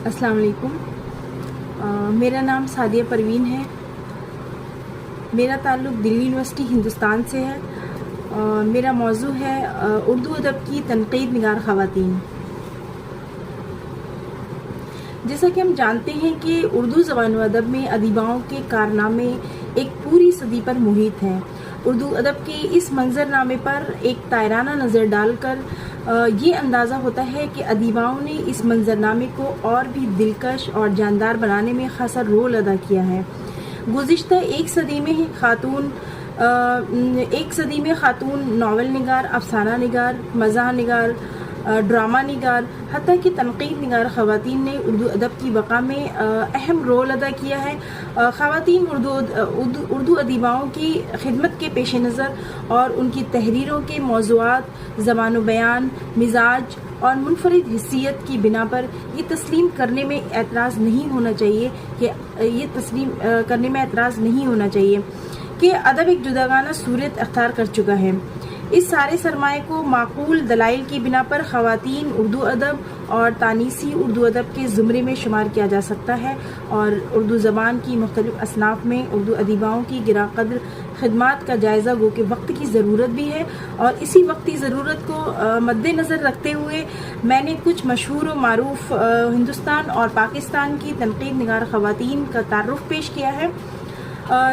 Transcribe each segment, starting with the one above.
السلام علیکم، میرا نام سعدیہ پروین ہے۔ میرا تعلق دلی یونیورسٹی ہندوستان سے ہے۔ میرا موضوع ہے اردو ادب کی تنقید نگار خواتین۔ جیسا کہ ہم جانتے ہیں کہ اردو زبان و ادب میں ادیباؤں کے کارنامے ایک پوری صدی پر محیط ہیں۔ اردو ادب کے اس منظر نامے پر ایک طائرانہ نظر ڈال کر یہ اندازہ ہوتا ہے کہ ادیباؤں نے اس منظر نامے کو اور بھی دلکش اور جاندار بنانے میں خاصا رول ادا کیا ہے۔ گزشتہ ایک صدی میں خاتون ناول نگار، افسانہ نگار، مزاح نگار، ڈرامہ نگار، حتیٰ کہ تنقید نگار خواتین نے اردو ادب کی بقا میں اہم رول ادا کیا ہے۔ خواتین اردو ادیباؤں کی خدمت کے پیش نظر اور ان کی تحریروں کے موضوعات، زبان و بیان، مزاج اور منفرد حیثیت کی بنا پر یہ تسلیم کرنے میں اعتراض نہیں ہونا چاہیے کہ ادب ایک جداگانہ صورت اختیار کر چکا ہے۔ اس سارے سرمایہ کو معقول دلائل کی بنا پر خواتین اردو ادب اور تانیسی اردو ادب کے زمرے میں شمار کیا جا سکتا ہے، اور اردو زبان کی مختلف اصناف میں اردو ادیباؤں کی گراں قدر خدمات کا جائزہ گو کہ وقت کی ضرورت بھی ہے، اور اسی وقتی ضرورت کو مد نظر رکھتے ہوئے میں نے کچھ مشہور و معروف ہندوستان اور پاکستان کی تنقید نگار خواتین کا تعارف پیش کیا ہے۔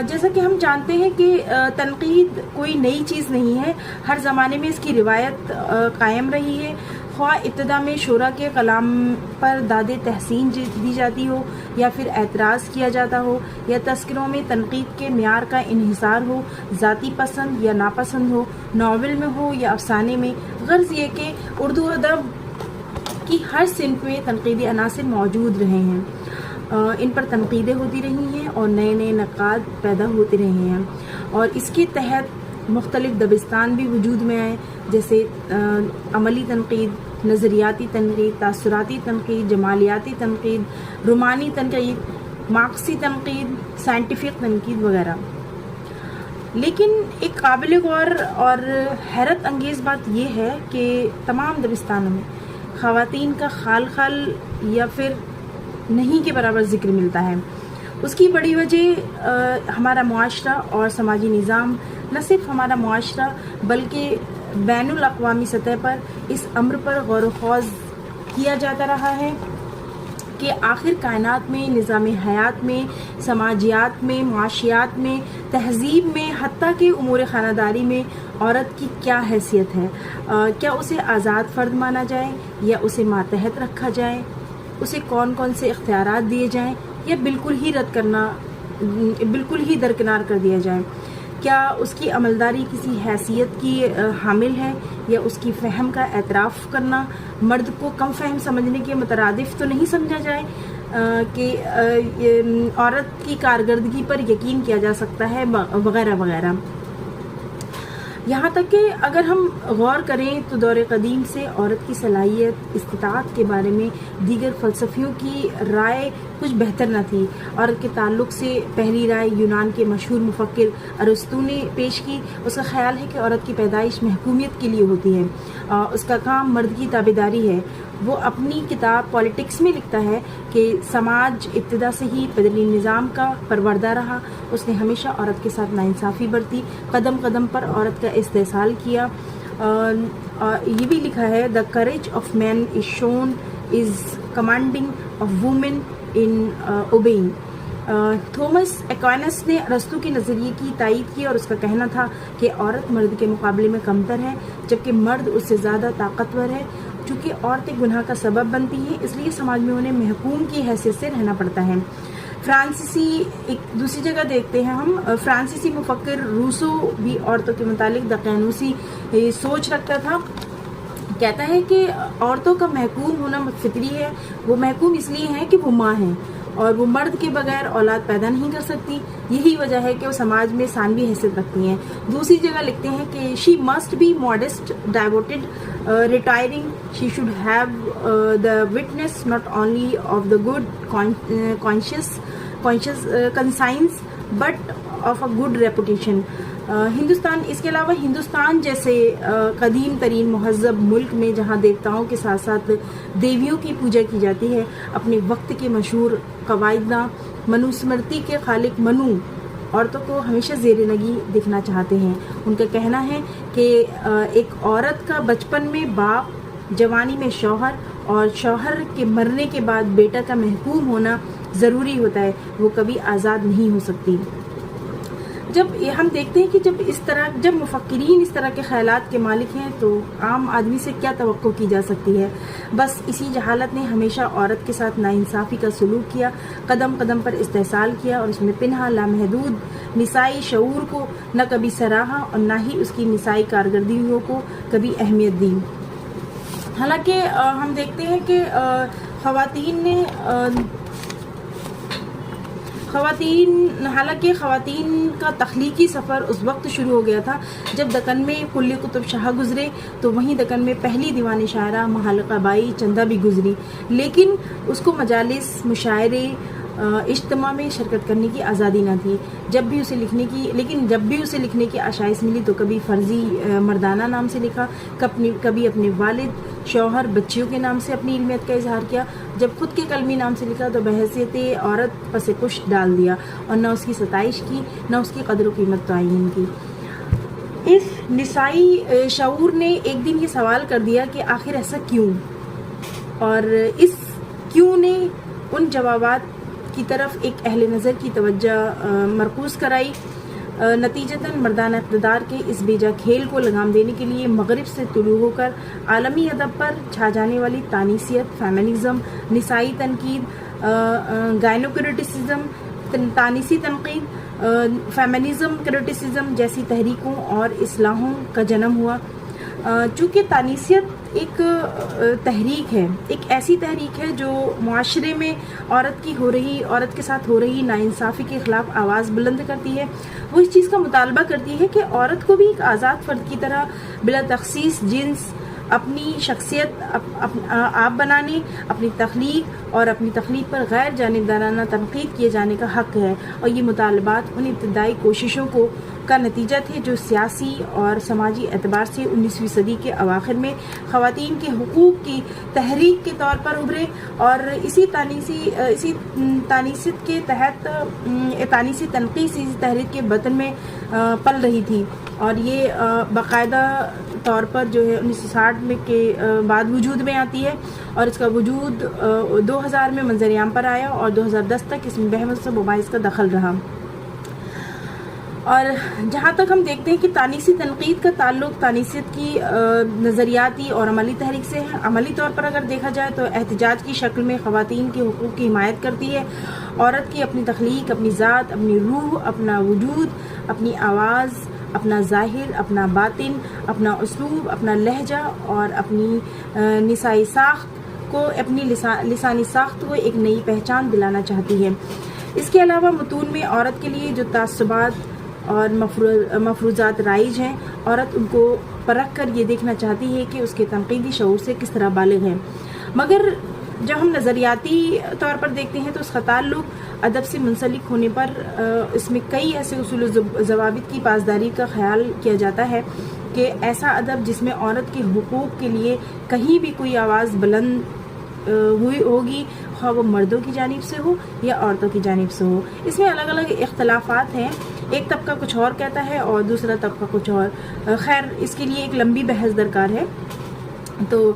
جیسا کہ ہم جانتے ہیں کہ تنقید کوئی نئی چیز نہیں ہے، ہر زمانے میں اس کی روایت قائم رہی ہے، خواہ ابتدا میں شعراء کے کلام پر داد تحسین دی جاتی ہو، یا پھر اعتراض کیا جاتا ہو، یا تذکروں میں تنقید کے معیار کا انحصار ہو، ذاتی پسند یا ناپسند ہو، ناول میں ہو یا افسانے میں۔ غرض یہ کہ اردو ادب کی ہر صنف میں تنقیدی عناصر موجود رہے ہیں، ان پر تنقیدیں ہوتی رہی ہیں اور نئے نئے نقاد پیدا ہوتے رہے ہیں، اور اس کے تحت مختلف دبستان بھی وجود میں آئے، جیسے عملی تنقید، نظریاتی تنقید، تاثراتی تنقید، جمالیاتی تنقید، رومانی تنقید، مارکسی تنقید، سائنٹیفک تنقید وغیرہ۔ لیکن ایک قابل غور اور حیرت انگیز بات یہ ہے کہ تمام دبستانوں میں خواتین کا خال یا پھر نہیں کے برابر ذکر ملتا ہے۔ اس کی بڑی وجہ ہمارا معاشرہ اور سماجی نظام، نہ صرف ہمارا معاشرہ بلکہ بین الاقوامی سطح پر اس امر پر غور و خوض کیا جاتا رہا ہے کہ آخر کائنات میں، نظام حیات میں، سماجیات میں، معاشیات میں، تہذیب میں، حتیٰ کہ امور خانہ داری میں عورت کی کیا حیثیت ہے۔ کیا اسے آزاد فرد مانا جائے یا اسے ماتحت رکھا جائے؟ اسے کون کون سے اختیارات دیے جائیں یا بالکل ہی درکنار کر دیا جائے؟ کیا اس کی عملداری کسی حیثیت کی حامل ہے یا اس کی فہم کا اعتراف کرنا مرد کو کم فہم سمجھنے کے مترادف تو نہیں سمجھا جائے کہ عورت کی کارکردگی پر یقین کیا جا سکتا ہے، وغیرہ وغیرہ۔ یہاں تک کہ اگر ہم غور کریں تو دور قدیم سے عورت کی صلاحیت، استطاعت کے بارے میں دیگر فلسفیوں کی رائے کچھ بہتر نہ تھی۔ عورت کے تعلق سے پہلی رائے یونان کے مشہور مفکر ارسطو نے پیش کی۔ اس کا خیال ہے کہ عورت کی پیدائش محکومیت کے لیے ہوتی ہے، اس کا کام مرد کی تابعداری ہے۔ وہ اپنی کتاب پالیٹکس میں لکھتا ہے کہ سماج ابتدا سے ہی پیدلی نظام کا پروردہ رہا، اس نے ہمیشہ عورت کے ساتھ ناانصافی برتی، قدم قدم پر عورت کا استحصال کیا۔ یہ بھی لکھا ہے the courage of men is shown is commanding of women in obeying۔ Thomas Aquinas نے ارسطو کے نظریے کی تائید کی اور اس کا کہنا تھا کہ عورت مرد کے مقابلے میں کمتر ہے، جبکہ مرد اس سے زیادہ طاقتور ہے۔ چونکہ عورتیں گناہ کا سبب بنتی ہیں، اس لیے سماج میں انہیں محکوم کی حیثیت سے رہنا پڑتا ہے۔ ایک دوسری جگہ دیکھتے ہیں ہم، فرانسیسی مفکر روسو بھی عورتوں کے متعلق دقیانوسی سوچ رکھتا تھا۔ کہتا ہے کہ عورتوں کا محکوم ہونا فطری ہے، وہ محکوم اس لیے ہیں کہ وہ ماں ہیں اور وہ مرد کے بغیر اولاد پیدا نہیں کر سکتی، یہی وجہ ہے کہ وہ سماج میں ثانوی حیثیت رکھتی ہیں۔ دوسری جگہ لکھتے ہیں کہ she must be modest, devoted, retiring, she should have the witness not only of the good conscious conscience but of a good reputation. Hindustan, اس کے علاوہ ہندوستان جیسے قدیم ترین مہذب ملک میں جہاں دیوتاؤں کے ساتھ ساتھ دیویوں کی پوجا کی جاتی ہے، اپنے وقت کے مشہور قواعدہ منو اسمرتی کے خالق منو عورتوں کو ہمیشہ زیر نگی دیکھنا چاہتے ہیں۔ ان کا کہنا ہے کہ ایک عورت کا بچپن میں باپ، جوانی میں شوہر اور شوہر کے مرنے کے بعد بیٹا کا محکوم ہونا ضروری ہوتا ہے، وہ کبھی آزاد نہیں ہو سکتی۔ جب ہم دیکھتے ہیں کہ جب مفکرین اس طرح کے خیالات کے مالک ہیں تو عام آدمی سے کیا توقع کی جا سکتی ہے؟ بس اسی جہالت نے ہمیشہ عورت کے ساتھ ناانصافی کا سلوک کیا، قدم قدم پر استحصال کیا اور اس میں پنہا لامحدود نسائی شعور کو نہ کبھی سراہا اور نہ ہی اس کی نسائی کارکردگیوں کو کبھی اہمیت دی۔ حالانکہ ہم دیکھتے ہیں کہ خواتین کا تخلیقی سفر اس وقت شروع ہو گیا تھا جب دکن میں قلی قطب شاہ گزرے، تو وہیں دکن میں پہلی دیوانی شاعرہ محلقہ بائی چندہ بھی گزری، لیکن اس کو مجالس، مشاعرے، اجتماع میں شرکت کرنے کی آزادی نہ تھی۔ جب بھی اسے لکھنے کی آشائش ملی تو کبھی فرضی مردانہ نام سے لکھا، کبھی اپنے والد، شوہر، بچیوں کے نام سے اپنی علمیت کا اظہار کیا۔ جب خود کے قلمی نام سے لکھا تو بحیثیت عورت پس پش ڈال دیا اور نہ اس کی ستائش کی، نہ اس کی قدر و قیمت تعین کی۔ اس نسائی شعور نے ایک دن یہ سوال کر دیا کہ آخر ایسا کیوں، اور اس کیوں نے ان جوابات کی طرف ایک اہل نظر کی توجہ مرکوز کرائی۔ نتیجتاً مردانہ اقتدار کے اس بیجا کھیل کو لگام دینے کے لیے مغرب سے طلوع ہو کر عالمی ادب پر چھا جانے والی تانیثیت، فیمنزم، نسائی تنقید، گائنوکریٹسزم، تانیثی تنقید، فیمنزم کرٹیسزم جیسی تحریکوں اور اصلاحوں کا جنم ہوا۔ چونکہ تانیثیت ایک تحریک ہے، ایک ایسی تحریک ہے جو معاشرے میں عورت کے ساتھ ہو رہی ناانصافی کے خلاف آواز بلند کرتی ہے۔ وہ اس چیز کا مطالبہ کرتی ہے کہ عورت کو بھی ایک آزاد فرد کی طرح بلا تخصیص جنس اپنی شخصیت آپ بنانے، اپنی تخلیق اور اپنی تخلیق پر غیر جانبدارانہ تنقید کیے جانے کا حق ہے، اور یہ مطالبات ان ابتدائی کوششوں کا نتیجہ تھے جو سیاسی اور سماجی اعتبار سے 19ویں صدی کے اواخر میں خواتین کے حقوق کی تحریک کے طور پر ابھرے، اور اسی تانیثیت کے تحت تانیثی تنقید اسی تحریک کے بطن میں پل رہی تھی، اور یہ باقاعدہ طور پر جو ہے 1960 میں کے بعد وجود میں آتی ہے، اور اس کا وجود 2000 میں منظر عام پر آیا اور 2010 تک اس میں بحث و مباحث کا دخل رہا۔ اور جہاں تک ہم دیکھتے ہیں کہ تانیثی تنقید کا تعلق تانیثیت کی نظریاتی اور عملی تحریک سے ہے۔ عملی طور پر اگر دیکھا جائے تو احتجاج کی شکل میں خواتین کے حقوق کی حمایت کرتی ہے۔ عورت کی اپنی تخلیق، اپنی ذات، اپنی روح، اپنا وجود، اپنی آواز، اپنا ظاہر، اپنا باطن، اپنا اسلوب، اپنا لہجہ اور اپنی نسائی ساخت کو، اپنی لسانی ساخت کو ایک نئی پہچان دلانا چاہتی ہے۔ اس کے علاوہ متون میں عورت کے لیے جو تعصبات اور مفروضات رائج ہیں، عورت ان کو پرکھ کر یہ دیکھنا چاہتی ہے کہ اس کے تنقیدی شعور سے کس طرح بالغ ہے۔ مگر جب ہم نظریاتی طور پر دیکھتے ہیں تو اس کا تعلق ادب سے منسلک ہونے پر اس میں کئی ایسے اصول و ضوابط کی پاسداری کا خیال کیا جاتا ہے کہ ایسا ادب جس میں عورت کے حقوق کے لیے کہیں بھی کوئی آواز بلند ہوگی، خواہ وہ مردوں کی جانب سے ہو یا عورتوں کی جانب سے ہو۔ اس میں الگ الگ اختلافات ہیں، ایک طبقہ کچھ اور کہتا ہے اور دوسرا طبقہ کچھ اور، خیر اس کے لیے ایک لمبی بحث درکار ہے۔ تو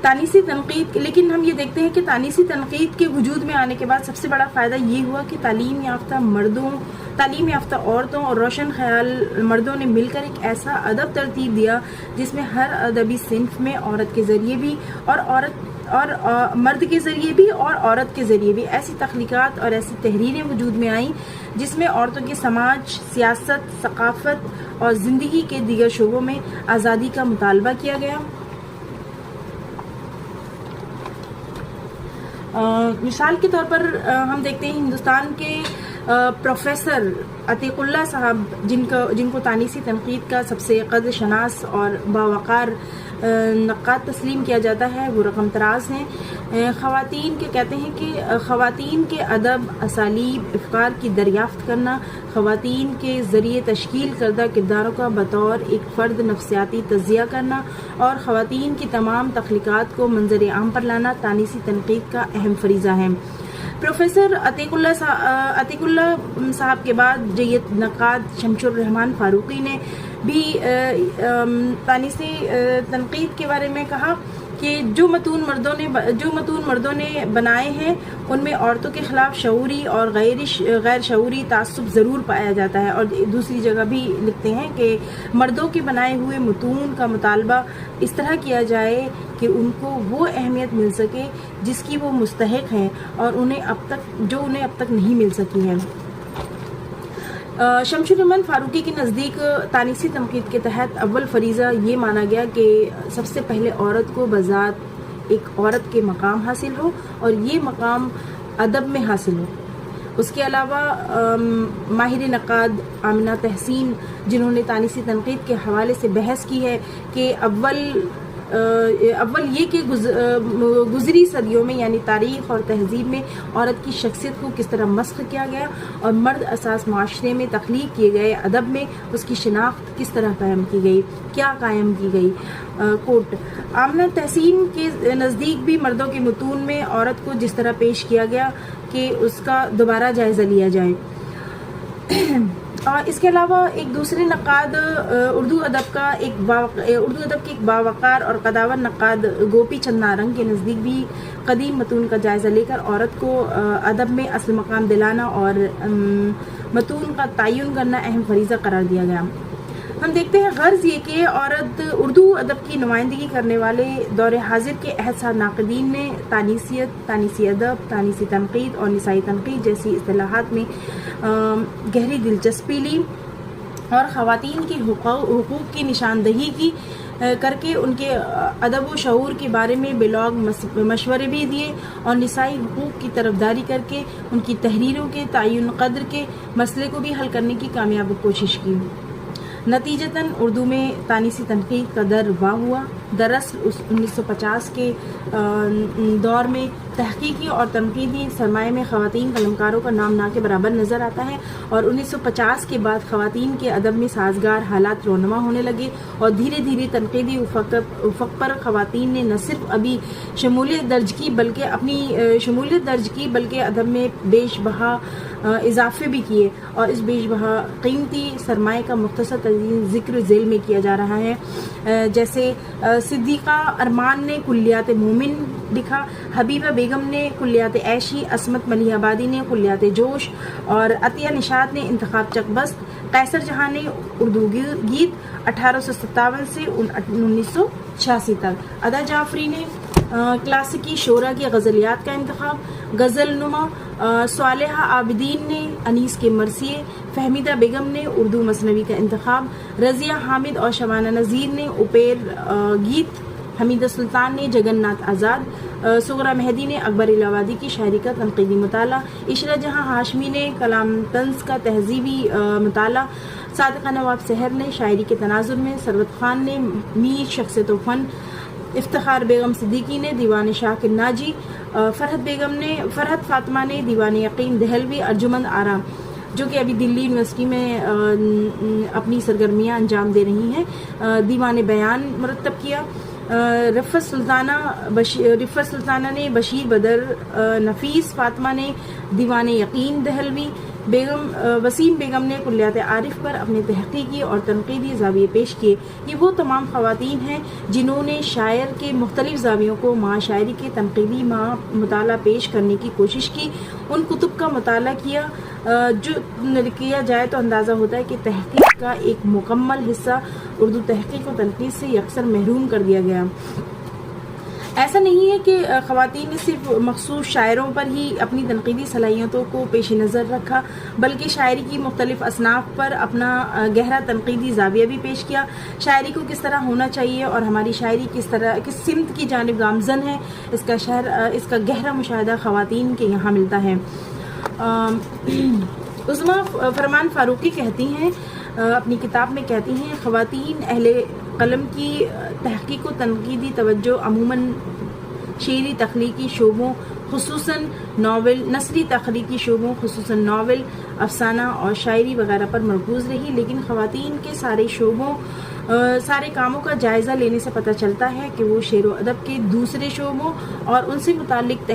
تانیثی تنقید، لیکن ہم یہ دیکھتے ہیں کہ تانیثی تنقید کے وجود میں آنے کے بعد سب سے بڑا فائدہ یہ ہوا کہ تعلیم یافتہ عورتوں اور روشن خیال مردوں نے مل کر ایک ایسا ادب ترتیب دیا جس میں ہر ادبی صنف میں عورت کے ذریعے بھی اور مرد کے ذریعے بھی اور عورت کے ذریعے بھی ایسی تخلیقات اور ایسی تحریریں وجود میں آئیں جس میں عورتوں کے سماج، سیاست، ثقافت اور زندگی کے دیگر شعبوں میں آزادی کا مطالبہ کیا گیا۔ مثال کے طور پر ہم دیکھتے ہیں ہندوستان کے پروفیسر عتیق اللہ صاحب، جن کو تانیثی تنقید کا سب سے قدر شناس اور باوقار نقاد تسلیم کیا جاتا ہے وہ رقم طراز ہیں۔ خواتین کے کہتے ہیں کہ خواتین کے ادب، اسالیب، افکار کی دریافت کرنا، خواتین کے ذریعے تشکیل کردہ کرداروں کا بطور ایک فرد نفسیاتی تجزیہ کرنا اور خواتین کی تمام تخلیقات کو منظر عام پر لانا تانیسی تنقید کا اہم فریضہ ہے۔ پروفیسر عتیق اللہ صاحب کے بعد جید نقاد شمس الرحمان فاروقی نے بھی تانیسی تنقید کے بارے میں کہا کہ جو متون مردوں نے بنائے ہیں ان میں عورتوں کے خلاف شعوری اور غیر شعوری تعصب ضرور پایا جاتا ہے، اور دوسری جگہ بھی لکھتے ہیں کہ مردوں کے بنائے ہوئے متون کا مطالبہ اس طرح کیا جائے کہ ان کو وہ اہمیت مل سکے جس کی وہ مستحق ہیں اور انہیں اب تک نہیں مل سکی ہے۔ شمس الرحمان فاروقی کے نزدیک تانیسی تنقید کے تحت اول فریضہ یہ مانا گیا کہ سب سے پہلے عورت کو بذات ایک عورت کے مقام حاصل ہو اور یہ مقام ادب میں حاصل ہو۔ اس کے علاوہ ماہر نقاد آمنہ تحسین جنہوں نے تانیسی تنقید کے حوالے سے بحث کی ہے کہ اول یہ کہ گزری صدیوں میں یعنی تاریخ اور تہذیب میں عورت کی شخصیت کو کس طرح مسخ کیا گیا اور مرد اساس معاشرے میں تخلیق کیے گئے ادب میں اس کی شناخت کس طرح قائم کی گئی۔ کوٹ آمنہ تحسین کے نزدیک بھی مردوں کے متون میں عورت کو جس طرح پیش کیا گیا کہ اس کا دوبارہ جائزہ لیا جائے۔ اس کے علاوہ ایک دوسرے نقاد اردو ادب کے ایک باوقار اور قداور نقاد گوپی چند نارنگ کے نزدیک بھی قدیم متون کا جائزہ لے کر عورت کو ادب میں اصل مقام دلانا اور متون کا تعین کرنا اہم فریضہ قرار دیا گیا۔ ہم دیکھتے ہیں غرض یہ کہ عورت اردو ادب کی نمائندگی کرنے والے دور حاضر کے عہد ساز ناقدین نے تانیسیت، تانیسی ادب، تانیسی تنقید اور نسائی تنقید جیسی اصطلاحات میں گہری دلچسپی لی اور خواتین کے حقوق کی نشاندہی کی کر کے ان کے ادب و شعور کے بارے میں بلاگ مشورے بھی دیے اور نسائی حقوق کی طرفداری کر کے ان کی تحریروں کے تعین قدر کے مسئلے کو بھی حل کرنے کی کامیاب کوشش کی۔ نتیجتاً اردو میں تانیسی تنقید کا در واہ ہوا۔ دراصل 1950 کے دور میں تحقیقی اور تنقیدی سرمایہ میں خواتین قلمکاروں کا نام نہ کے برابر نظر آتا ہے، اور 1950 کے بعد خواتین کے ادب میں سازگار حالات رونما ہونے لگے اور دھیرے دھیرے تنقیدی افق پر خواتین نے نہ صرف ابھی شمولیت درج کی بلکہ ادب میں بیش بہا اضافے بھی کیے، اور اس بیش بہا قیمتی سرمایہ کا مختصر ترین ذکر ذیل میں کیا جا رہا ہے۔ جیسے صدیقہ ارمان نے کلیات مومن لکھا، حبیبہ بیگم نے کلیات عیشی، عصمت ملیح آبادی نے کلیات جوش اور عطیہ نشاط نے انتخاب چک بست، قیصر جہاں نے اردو گیت 1857 سے 1986 تک، ادا جعفری نے کلاسیکی شعراء کی غزلیات کا انتخاب، غزل نما صالحہ عابدین نے انیس کے مرثیے، فہمیدہ بیگم نے اردو مثنوی کا انتخاب، رضیہ حامد اور شبانہ نذیر نے اوپیر گیت، حمیدہ سلطان نے جگن ناتھ آزاد، صغرا مہدی نے اکبر الہوادی کی شاعری کا تنقیدی مطالعہ، عشرت جہاں ہاشمی نے کلام طنز کا تہذیبی مطالعہ، صادقہ نواب سحر نے شاعری کے تناظر میں، ثروت خان نے میر شخصیت و فن، افتخار بیگم صدیقی نے دیوان شاکر ناجی، فرحت فاطمہ نے دیوان یقین دہلوی، ارجمند آرا جو کہ ابھی دلی یونیورسٹی میں اپنی سرگرمیاں انجام دے رہی ہیں، دیوان بیان مرتب کیا، رفت سلطانہ نے بشیر بدر، نفیس فاطمہ نے دیوان یقین دہلوی، وسیم بیگم نے کلیات عارف پر اپنے تحقیقی اور تنقیدی زاویے پیش کیے۔ یہ وہ تمام خواتین ہیں جنہوں نے شاعر کے مختلف زاویوں کو مع شاعری کے تنقیدی مطالعہ پیش کرنے کی کوشش کی، ان کتب کا مطالعہ کیا جو کیا جائے تو اندازہ ہوتا ہے کہ تحقیق کا ایک مکمل حصہ اردو تحقیق و تنقید سے یکسر محروم کر دیا گیا۔ ایسا نہیں ہے کہ خواتین نے صرف مخصوص شاعروں پر ہی اپنی تنقیدی صلاحیتوں کو پیش نظر رکھا، بلکہ شاعری کی مختلف اصناف پر اپنا گہرا تنقیدی زاویہ بھی پیش کیا۔ شاعری کو کس طرح ہونا چاہیے اور ہماری شاعری کس سمت کی جانب گامزن ہے، اس کا گہرا مشاہدہ خواتین کے یہاں ملتا ہے۔ عظمیٰ فرمان فاروقی کہتی ہیں، اپنی کتاب میں کہتی ہیں، خواتین اہل قلم کی تحقیق و تنقیدی توجہ عموماً شعری تخلیقی شعبوں خصوصاً ناول، نثری تخلیقی شعبوں خصوصاً ناول، افسانہ اور شاعری وغیرہ پر مرکوز رہی، لیکن خواتین کے سارے کاموں کا جائزہ لینے سے پتہ چلتا ہے کہ وہ شعر و ادب کے دوسرے شعبوں اور ان سے متعلق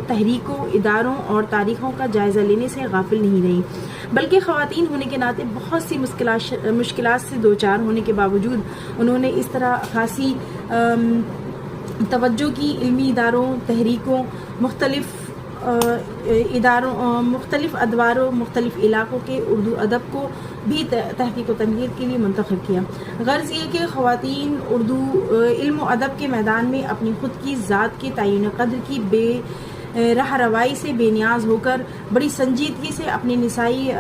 تحریکوں، اداروں اور تاریخوں کا جائزہ لینے سے غافل نہیں رہی، بلکہ خواتین ہونے کے ناطے بہت سی مشکلات سے دوچار ہونے کے باوجود انہوں نے اس طرح خاصی توجہ کی علمی اداروں، تحریکوں، مختلف ادواروں، مختلف علاقوں کے اردو ادب کو بھی تحقیق و تنقید کے لیے منتخب کیا۔ غرض یہ کہ خواتین اردو علم و ادب کے میدان میں اپنی خود کی ذات کے تعین قدر کی بے راہ روائی سے بے نیاز ہو کر بڑی سنجیدگی سے اپنی نسائی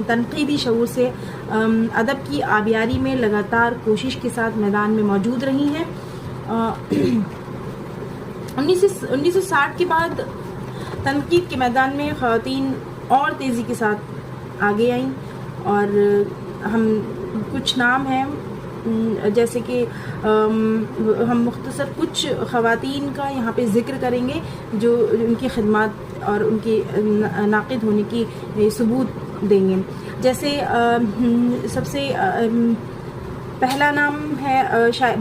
تنقیدی شعور سے ادب کی آبیاری میں لگاتار کوشش کے ساتھ میدان میں موجود رہی ہیں۔ 1960 کے بعد تنقید کے میدان میں خواتین اور تیزی کے ساتھ آگے آئیں، اور ہم کچھ نام ہیں جیسے کہ ہم مختصر کچھ خواتین کا یہاں پہ ذکر کریں گے جو ان کی خدمات اور ان کے ناقد ہونے کی ثبوت دیں گے۔ جیسے سب سے پہلا نام ہے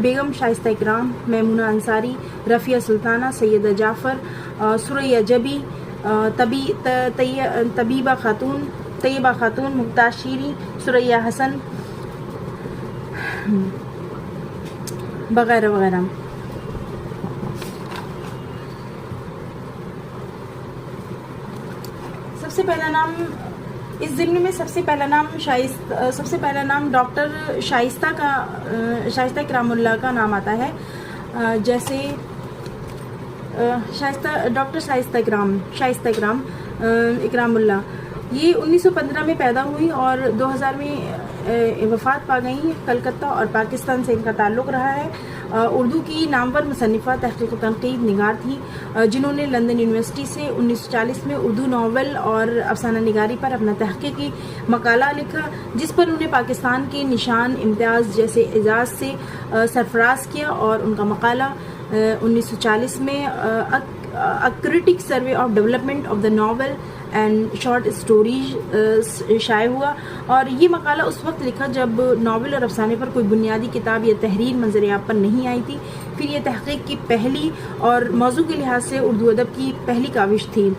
بیگم شائستہ اکرام، میمونہ انصاری، رفیہ سلطانہ، سیدہ جعفر، ثریا جبی، طیبہ خاتون، ممتاز شیری، ثریا حسن وغیرہ وغیرہ۔ سب سے پہلا نام اس ضمن میں سب سے پہلا نام ڈاکٹر شائستہ اکرام اللہ کا نام آتا ہے۔ جیسے ڈاکٹر شائستہ اکرام اللہ، یہ 1915 میں پیدا ہوئی اور 2000 میں وفات پا گئی۔ کلکتہ اور پاکستان سے ان کا تعلق رہا ہے۔ اردو کی نامور مصنفہ، تحقیق و تنقید نگار تھیں جنہوں نے لندن یونیورسٹی سے 1940 میں اردو ناول اور افسانہ نگاری پر اپنا تحقیقی مقالہ لکھا، جس پر انہوں نے پاکستان کے نشان امتیاز جیسے اعزاز سے سرفراز کیا، اور ان کا مقالہ 1940 میں A Critic Survey of Development of the Novel and short stories شائع ہوا، اور یہ مقالہ اس وقت لکھا جب ناول اور افسانے پر کوئی بنیادی کتاب یا تحریر منظریاب پر نہیں آئی تھی۔ پھر یہ تحقیق کی پہلی اور موضوع کے لحاظ سے اردو ادب کی پہلی کاوش تھی۔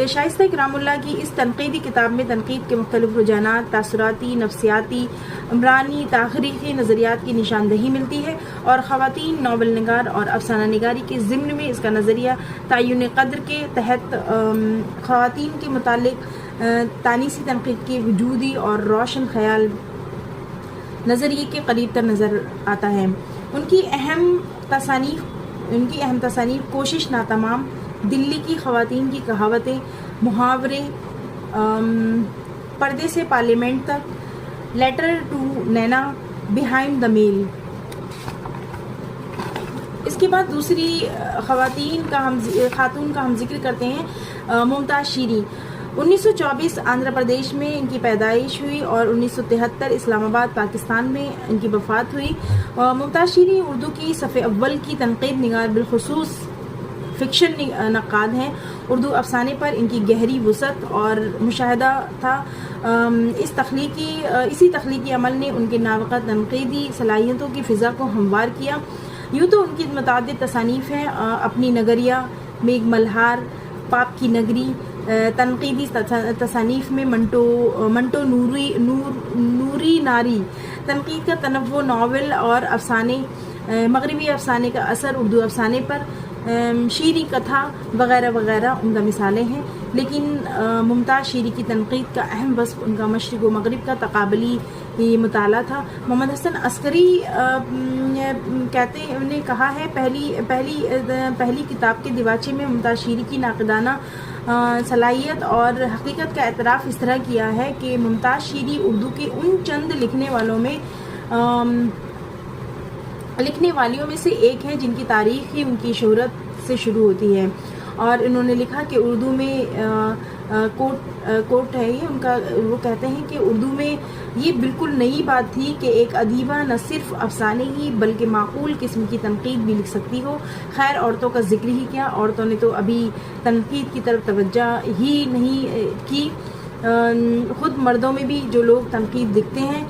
شائستہ اکرام اللہ کی اس تنقیدی کتاب میں تنقید کے مختلف رجحانات، تاثراتی، نفسیاتی، عمرانی، تاریخی نظریات کی نشاندہی ملتی ہے، اور خواتین ناول نگار اور افسانہ نگاری کے ضمن میں اس کا نظریہ تعین قدر کے تحت خواتین کے متعلق تانیسی تنقید کے وجودی اور روشن خیال نظریے کے قریب تر نظر آتا ہے۔ ان کی اہم تصانیف کوشش ناتمام، دلی کی خواتین کی کہاوتیں، محاورے، پردے سے پارلیمنٹ تک، letter to Nina, behind the mail. اس کے بعد دوسری خاتون کا ہم ذکر کرتے ہیں، ممتاز شیری۔ 1924 آندھرا پردیش میں ان کی پیدائش ہوئی اور 1973 اسلام آباد پاکستان میں ان کی وفات ہوئی۔ ممتاز شیری اردو کی صف اول کی تنقید نگار، بالخصوص فکشن نقاد ہیں۔ اردو افسانے پر ان کی گہری وسعت اور مشاہدہ تھا۔ اسی تخلیقی عمل نے ان کے ناوقہ تنقیدی صلاحیتوں کی فضا کو ہموار کیا۔ یوں تو ان کی متعدد تصانیف ہیں، اپنی نگریہ، میگ ملہار، پاپ کی نگری۔ تنقیدی تصانیف میں منٹو نوری ناری، تنقید کا تنوع، ناول اور افسانے، مغربی افسانے کا اثر اردو افسانے پر، شیریں کتھا وغیرہ وغیرہ عمدہ مثالیں ہیں۔ لیکن ممتاز شیری کی تنقید کا اہم وصف ان کا مشرق و مغرب کا تقابلی مطالعہ تھا۔ محمد حسن عسکری نے کہا ہے، پہلی کتاب کے دیواچے میں ممتاز شیری کی ناقدانہ صلاحیت اور حقیقت کا اعتراف اس طرح کیا ہے کہ ممتاز شیری اردو کے ان چند لکھنے والیوں میں سے ایک ہیں جن کی تاریخ ہی ان کی شہرت سے شروع ہوتی ہے، اور انہوں نے لکھا کہ اردو میں کوٹ ہے یہ ان کا، وہ کہتے ہیں کہ اردو میں یہ بالکل نئی بات تھی کہ ایک ادیبہ نہ صرف افسانے ہی بلکہ معقول قسم کی تنقید بھی لکھ سکتی ہو۔ خیر عورتوں کا ذکر ہی کیا، عورتوں نے تو ابھی تنقید کی طرف توجہ ہی نہیں کی۔ خود مردوں میں بھی جو لوگ تنقید لکھتے ہیں،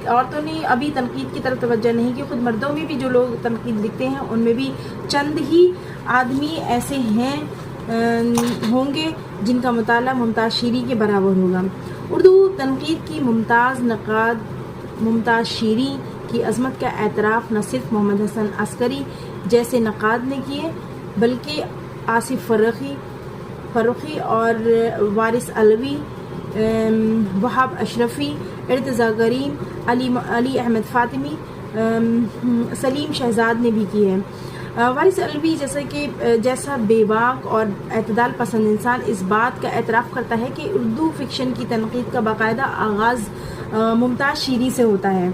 عورتوں نے ابھی تنقید کی طرف توجہ نہیں کی، خود مردوں میں بھی جو لوگ تنقید لکھتے ہیں ان میں بھی چند ہی آدمی ایسے ہوں گے جن کا مطالعہ ممتاز شیریں کے برابر ہوگا۔ اردو تنقید کی ممتاز نقاد ممتاز شیریں کی عظمت کا اعتراف نہ صرف محمد حسن عسکری جیسے نقاد نے کیے بلکہ آصف فروخی اور وارث علوی، وہاب اشرفی، ارتضیٰ کریم، علی احمد فاطمی، سلیم شہزاد نے بھی کی ہے۔ وارث علوی جیسا بے باک اور اعتدال پسند انسان اس بات کا اعتراف کرتا ہے کہ اردو فکشن کی تنقید کا باقاعدہ آغاز ممتاز شیریں سے ہوتا ہے۔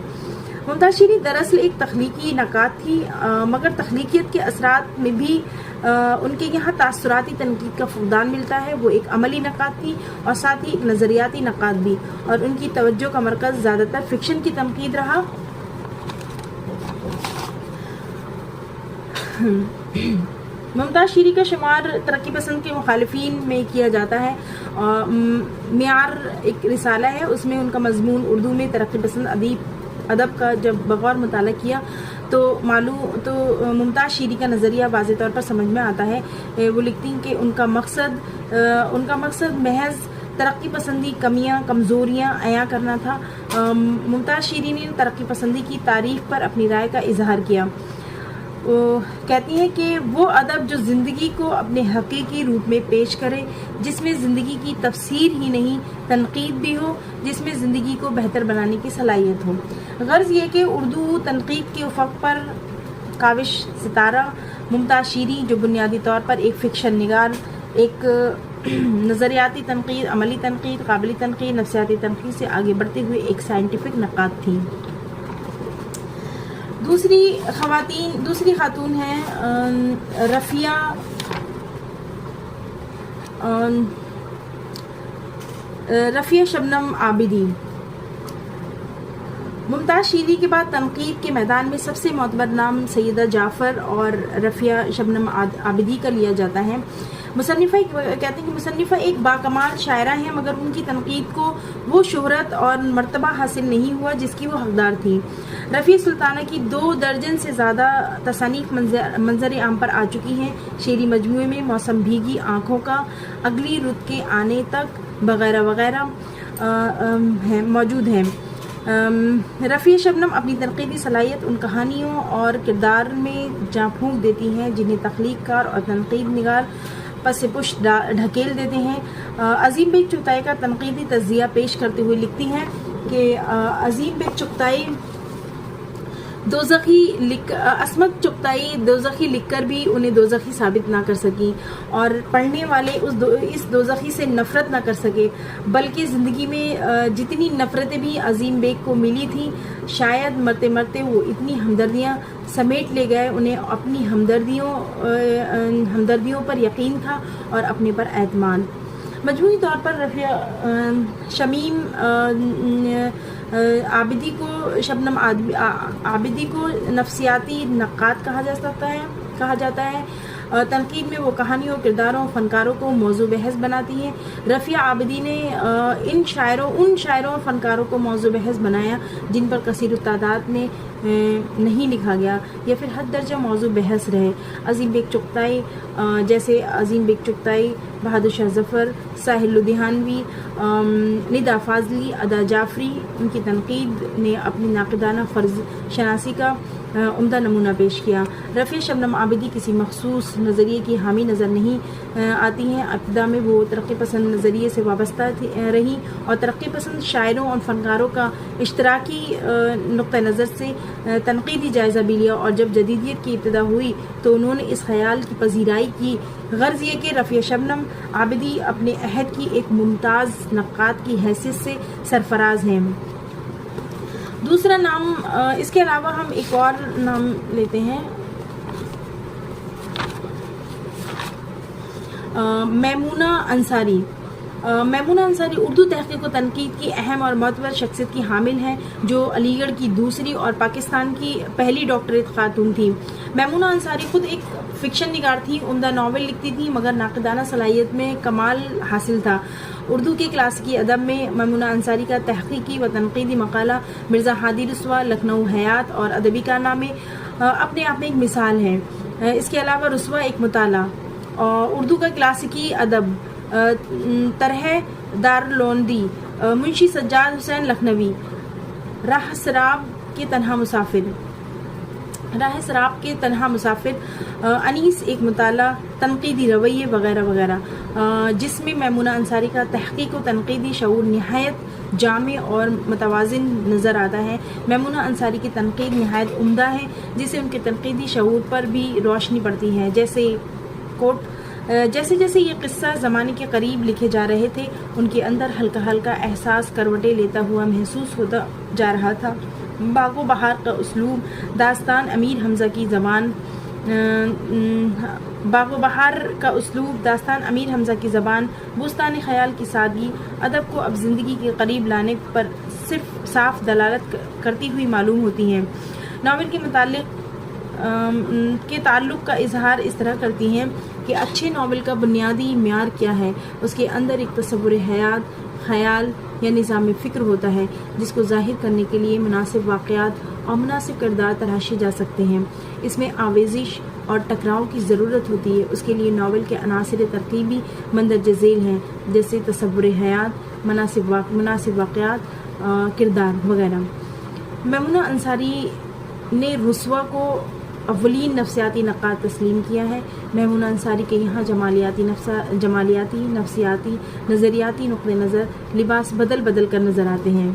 ممتاز شیریں دراصل ایک تخلیقی نقاد تھی، مگر تخلیقیت کے اثرات میں بھی ان کے یہاں تاثراتی تنقید کا فقدان ملتا ہے۔ وہ ایک عملی نقاد تھی اور ساتھ ہی ایک نظریاتی نقاد بھی، اور ان کی توجہ کا مرکز زیادہ تر فکشن کی تنقید رہا۔ ممتاز شیریں کا شمار ترقی پسند کے مخالفین میں کیا جاتا ہے۔ معیار ایک رسالہ ہے، اس میں ان کا مضمون اردو میں ترقی پسند ادب کا جب بغور مطالعہ کیا تو ممتاز شیریں کا نظریہ واضح طور پر سمجھ میں آتا ہے۔ وہ لکھتی ہیں کہ ان کا مقصد محض ترقی پسندی کمیاں کمزوریاں عیاں کرنا تھا۔ ممتاز شیریں نے ترقی پسندی کی تعریف پر اپنی رائے کا اظہار کیا۔ کہتی ہیں کہ وہ ادب جو زندگی کو اپنے حقیقی روپ میں پیش کرے، جس میں زندگی کی تفسیر ہی نہیں تنقید بھی ہو، جس میں زندگی کو بہتر بنانے کی صلاحیت ہو۔ غرض یہ کہ اردو تنقید کے افق پر کاوش ستارہ ممتاز شیریں، جو بنیادی طور پر ایک فکشن نگار، ایک نظریاتی تنقید، عملی تنقید، قابلی تنقید، نفسیاتی تنقید سے آگے بڑھتے ہوئے ایک سائنٹیفک نقاد تھی۔ دوسری خاتون ہیں رفیہ شبنم عابدی۔ ممتاز شیریں کے بعد تنقید کے میدان میں سب سے معتبر نام سیدہ جعفر اور رفیہ شبنم عابدی کا لیا جاتا ہے۔ کہتے ہیں کہ مصنفہ ایک باکمال شاعرہ ہیں، مگر ان کی تنقید کو وہ شہرت اور مرتبہ حاصل نہیں ہوا جس کی وہ حقدار تھی۔ رفیہ سلطانہ کی 2 درجن سے زیادہ تصانیف منظر عام پر آ چکی ہیں۔ شعری مجموعے میں موسم بھیگی آنکھوں کا، اگلی رت کے آنے تک وغیرہ وغیرہ موجود ہیں۔ رفیہ شبنم اپنی تنقیدی صلاحیت ان کہانیوں اور کردار میں جاں پھونک دیتی ہیں جنہیں تخلیق کار اور تنقید نگار پس پش ڈھکیل دیتے ہیں۔ عظیم بیگ چغتائی کا تنقیدی تجزیہ پیش کرتے ہوئے لکھتی ہیں کہ عظیم بیگ چغتائی عصمت چغتائی دوزخی لکھ کر بھی انہیں دوزخی ثابت نہ کر سکی، اور پڑھنے والے اس دوزخی سے نفرت نہ کر سکے، بلکہ زندگی میں جتنی نفرتیں بھی عظیم بیگ کو ملی تھیں، شاید مرتے مرتے وہ اتنی ہمدردیاں سمیٹ لے گئے، انہیں اپنی ہمدردیوں پر یقین تھا اور اپنے پر اعتماد۔ مجموعی طور پر رفیہ شبنم عابدی کو نفسیاتی نقاد کہا جاتا ہے۔ تنقید میں وہ کہانیوں، کرداروں، فنکاروں کو موضوع بحث بناتی ہیں۔ رفیہ عابدی نے ان شاعروں اور فنکاروں کو موضوع بحث بنایا جن پر کثیر التعداد نے نہیں لکھا گیا یا پھر حد درجہ موضوع بحث رہے۔ عظیم بیگ چغتائی جیسے عظیم بیگ چغتائی، بہادر شاہ ظفر، ساحل لدھیانوی، ندا فاضلی، ادا جعفری، ان کی تنقید نے اپنی ناقدانہ فرض شناسی کا عمدہ نمونہ پیش کیا۔ رفیہ شبنم عابدی کسی مخصوص نظریے کی حامی نظر نہیں آتی ہیں۔ ابتدا میں وہ ترقی پسند نظریے سے وابستہ رہی اور ترقی پسند شاعروں اور فنکاروں کا اشتراکی نقطہ نظر سے تنقیدی جائزہ بھی لیا، اور جب جدیدیت کی ابتدا ہوئی تو انہوں نے اس خیال کی پذیرائی کی۔ غرض یہ کہ رفیہ شبنم عابدی اپنے عہد کی ایک ممتاز نقاد کی حیثیت سے سرفراز ہیں۔ دوسرا نام، اس کے علاوہ ہم ایک اور نام لیتے ہیں۔ میمونہ انصاری اردو تحقیق و تنقید کی اہم اور معتبر شخصیت کی حامل ہیں، جو علی گڑھ کی دوسری اور پاکستان کی پہلی ڈاکٹریٹ خاتون تھی۔ میمونہ انصاری خود ایک فکشن نگار تھی، عمدہ ناول لکھتی تھی، مگر ناقدانہ صلاحیت میں کمال حاصل تھا۔ اردو کے کلاسیکی ادب میں میمونہ انصاری کا تحقیقی و تنقیدی مقالہ مرزا ہادی رسوا، لکھنؤ حیات اور ادبی کارنامے اپنے آپ میں ایک مثال ہے۔ اس کے علاوہ رسوا ایک مطالعہ اردو کا کلاسیکی ادب، طرح دارالعلوندی، منشی سجاد حسین لکھنوی، راہ سراب کے تنہا مسافر، انیس ایک مطالعہ، تنقیدی رویے وغیرہ وغیرہ، جس میں میمونہ انصاری کا تحقیق و تنقیدی شعور نہایت جامع اور متوازن نظر آتا ہے۔ میمونہ انصاری کی تنقید نہایت عمدہ ہے، جس سے ان کے تنقیدی شعور پر بھی روشنی پڑتی ہے۔ جیسے جیسے یہ قصہ زمانے کے قریب لکھے جا رہے تھے، ان کے اندر ہلکا ہلکا احساس کروٹیں لیتا ہوا محسوس ہوتا جا رہا تھا۔ باغ و بہار کا اسلوب داستان امیر حمزہ کی زبان، بوستان خیال کی سادگی، ادب کو اب زندگی کے قریب لانے پر صرف صاف دلالت کرتی ہوئی معلوم ہوتی ہیں۔ ناول کے تعلق کا اظہار اس طرح کرتی ہیں کہ اچھے ناول کا بنیادی معیار کیا ہے؟ اس کے اندر ایک تصور حیات، خیال یا نظام فکر ہوتا ہے، جس کو ظاہر کرنے کے لیے مناسب واقعات اور مناسب کردار تراشے جا سکتے ہیں۔ اس میں آویزش اور ٹکراؤ کی ضرورت ہوتی ہے۔ اس کے لیے ناول کے عناصر ترکیبی مندرجہ ذیل ہیں، جیسے تصور حیات، مناسب واقعات، کردار وغیرہ۔ میمونہ انصاری نے رسوا کو اولین نفسیاتی نقاد تسلیم کیا ہے۔ میمونہ انصاری کے یہاں جمالیاتی، نفسیاتی، نظریاتی نقطۂ نظر لباس بدل کر نظر آتے ہیں۔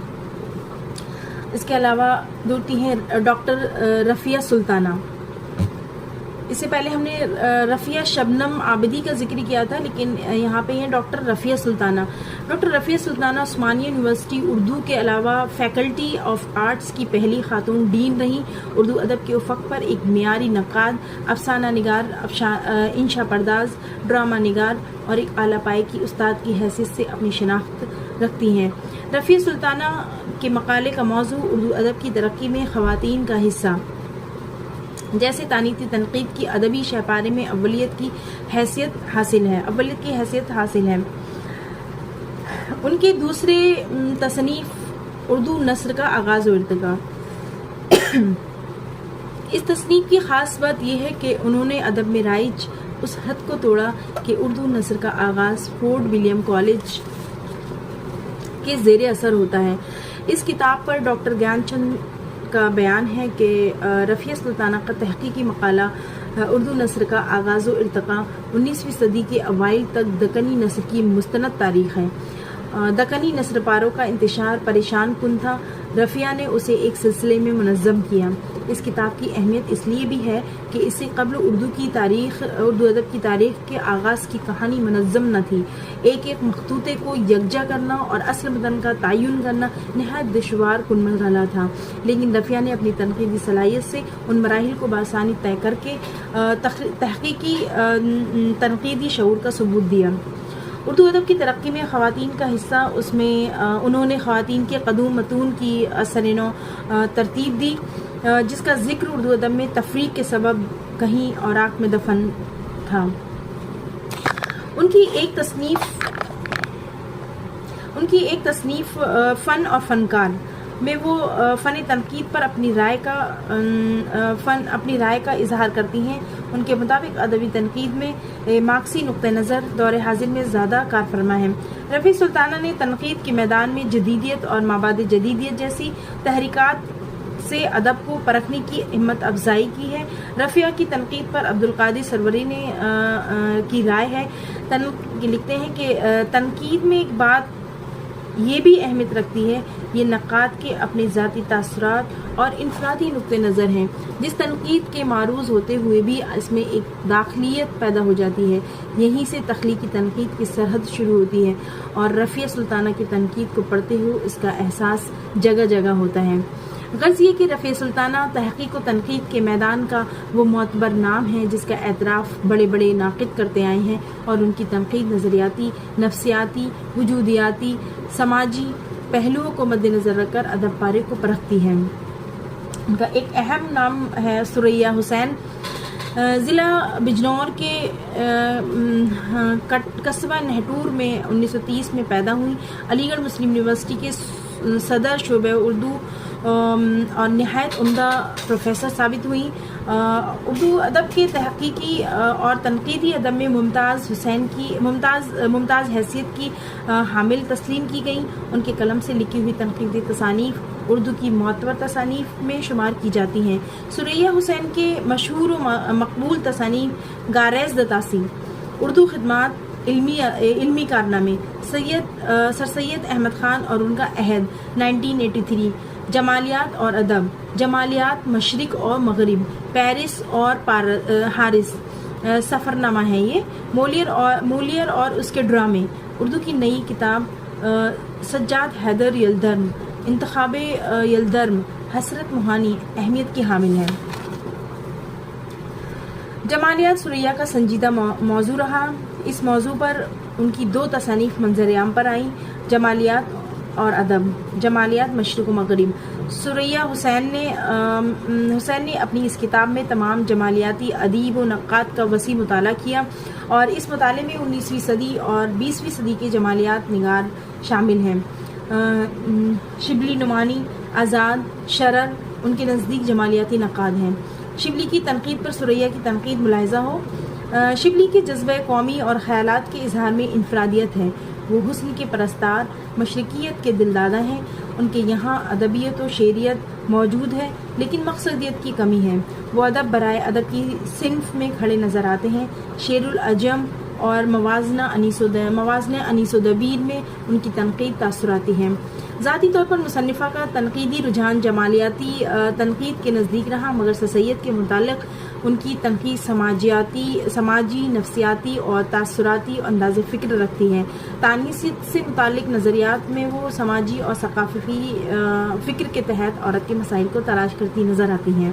اس کے علاوہ دوتی ہیں ڈاکٹر رفیہ سلطانہ۔ اس سے پہلے ہم نے رفیہ شبنم عابدی کا ذکر کیا تھا، لیکن یہاں پہ ہیں ڈاکٹر رفیہ سلطانہ۔ ڈاکٹر رفیہ سلطانہ عثمانیہ یونیورسٹی اردو کے علاوہ فیکلٹی آف آرٹس کی پہلی خاتون ڈین رہیں۔ اردو ادب کے افق پر ایک معیاری نقاد، افسانہ نگار، انشا پرداز، ڈرامہ نگار اور ایک اعلیٰ پائے کی استاد کی حیثیت سے اپنی شناخت رکھتی ہیں۔ رفیہ سلطانہ کے مقالے کا موضوع اردو ادب کی ترقی میں خواتین کا حصہ، جیسے تانیتی تنقید کی ادبی شہپارے میں اولت کی حیثیت حاصل ہے۔ ان کے دوسرے تصنیف اردو نثر کا آغاز و ارتقاء۔ اس تصنیف کی خاص بات یہ ہے کہ انہوں نے ادب میں رائج اس حد کو توڑا کہ اردو نثر کا آغاز فورٹ ولیم کالج کے زیر اثر ہوتا ہے۔ اس کتاب پر ڈاکٹر گیان چند کا بیان ہے کہ رفیہ سلطانہ کا تحقیقی مقالہ اردو نثر کا آغاز و ارتقاء 19ویں صدی کے اوائل تک دکنی نثر کی مستند تاریخ ہے۔ دکنی نثر پاروں کا انتشار پریشان کن تھا۔ رفیہ نے اسے ایک سلسلے میں منظم کیا۔ اس کتاب کی اہمیت اس لیے بھی ہے کہ اس سے قبل اردو ادب کی تاریخ کے آغاز کی کہانی منظم نہ تھی۔ ایک مخطوطے کو یکجا کرنا اور اصل متن کا تعین کرنا نہایت دشوار کن مرحلہ تھا، لیکن رفیہ نے اپنی تنقیدی صلاحیت سے ان مراحل کو بآسانی طے کر کے تحقیقی تنقیدی شعور کا ثبوت دیا۔ اردو ادب کی ترقی میں خواتین کا حصہ، اس میں انہوں نے خواتین کے قدوم متون کی سرنو ترتیب دی، جس کا ذکر اردو ادب میں تفریق کے سبب کہیں اوراق میں دفن تھا۔ ان کی ایک تصنیف فن اور فنکار میں وہ فن تنقید پر اپنی رائے کا اظہار کرتی ہیں۔ ان کے مطابق ادبی تنقید میں مارکسی نقطہ نظر دور حاضر میں زیادہ کارفرما ہے۔ رفیہ سلطانہ نے تنقید کے میدان میں جدیدیت اور مابعد جدیدیت جیسی تحریکات سے ادب کو پرکھنے کی ہمت افزائی کی ہے۔ رفیہ کی تنقید پر عبدالقادر سروری نے کی رائے ہے، لکھتے ہیں کہ تنقید میں ایک بات یہ بھی اہمیت رکھتی ہے، یہ نقاد کے اپنے ذاتی تاثرات اور انفرادی نقطہ نظر ہیں۔ جس تنقید کے معروض ہوتے ہوئے بھی اس میں ایک داخلیت پیدا ہو جاتی ہے، یہیں سے تخلیقی تنقید کی سرحد شروع ہوتی ہے، اور رفیہ سلطانہ کی تنقید کو پڑھتے ہوئے اس کا احساس جگہ جگہ ہوتا ہے۔ غرض یہ کہ رفیع سلطانہ تحقیق و تنقید کے میدان کا وہ معتبر نام ہے جس کا اعتراف بڑے بڑے ناقد کرتے آئے ہیں اور ان کی تنقید نظریاتی، نفسیاتی، وجودیاتی، سماجی پہلوؤں کو مد نظر رکھ کر ادب پارے کو پرکھتی ہے۔ ان کا ایک اہم نام ہے ثریا حسین، ضلع بجنور کے قصبہ نہٹور میں 1930 میں پیدا ہوئی۔ علی گڑھ مسلم یونیورسٹی کے صدر شعبہ اردو اور نہایت عمدہ پروفیسر ثابت ہوئی۔ اردو ادب کے تحقیقی اور تنقیدی ادب میں ممتاز حیثیت کی حامل تسلیم کی گئیں۔ ان کے قلم سے لکھی ہوئی تنقیدی تصانیف اردو کی معتبر تصانیف میں شمار کی جاتی ہیں۔ ثریا حسین کے مشہور و مقبول تصانیف گاریز دتاسی، اردو خدمات، علمی کارنامے، سر سید احمد خان اور ان کا عہد 1983، جمالیات اور ادب، جمالیات مشرق اور مغرب، پیرس اور حارس، سفرنامہ ہے یہ، مولیر اور اس کے ڈرامے، اردو کی نئی کتاب سجاد حیدر یلدرم، انتخاب یلدرم، حسرت موہانی اہمیت کی حامل ہے۔ جمالیات ثریا کا سنجیدہ موضوع رہا۔ اس موضوع پر ان کی 2 تصانیف منظر عام پر آئیں، جمالیات اور ادب، جمالیات مشرق و مغرب۔ ثریا حسین نے اپنی اس کتاب میں تمام جمالیاتی ادیب و نقاد کا وسیع مطالعہ کیا اور اس مطالعے میں 19ویں صدی اور 20ویں صدی کے جمالیات نگار شامل ہیں۔ شبلی، نعمانی، آزاد، شرر ان کے نزدیک جمالیاتی نقاد ہیں۔ شبلی کی تنقید پر ثریا کی تنقید ملاحظہ ہو۔ شبلی کے جذبہ قومی اور خیالات کے اظہار میں انفرادیت ہے۔ وہ حسن کے پرستار، مشرقیت کے دلدادہ ہیں۔ ان کے یہاں ادبیت و شعریت موجود ہے لیکن مقصدیت کی کمی ہے۔ وہ ادب برائے ادب کی صنف میں کھڑے نظر آتے ہیں۔ شعر العجم اور موازنہ انیس و دبیر میں ان کی تنقید تاثراتی ہے۔ ذاتی طور پر مصنفہ کا تنقیدی رجحان جمالیاتی تنقید کے نزدیک رہا، مگر سر سید کے متعلق ان کی تنقید سماجی، نفسیاتی اور تاثراتی انداز فکر رکھتی ہے۔ تانیثیت سے متعلق نظریات میں وہ سماجی اور ثقافتی فکر کے تحت عورت کے مسائل کو تلاش کرتی نظر آتی ہیں۔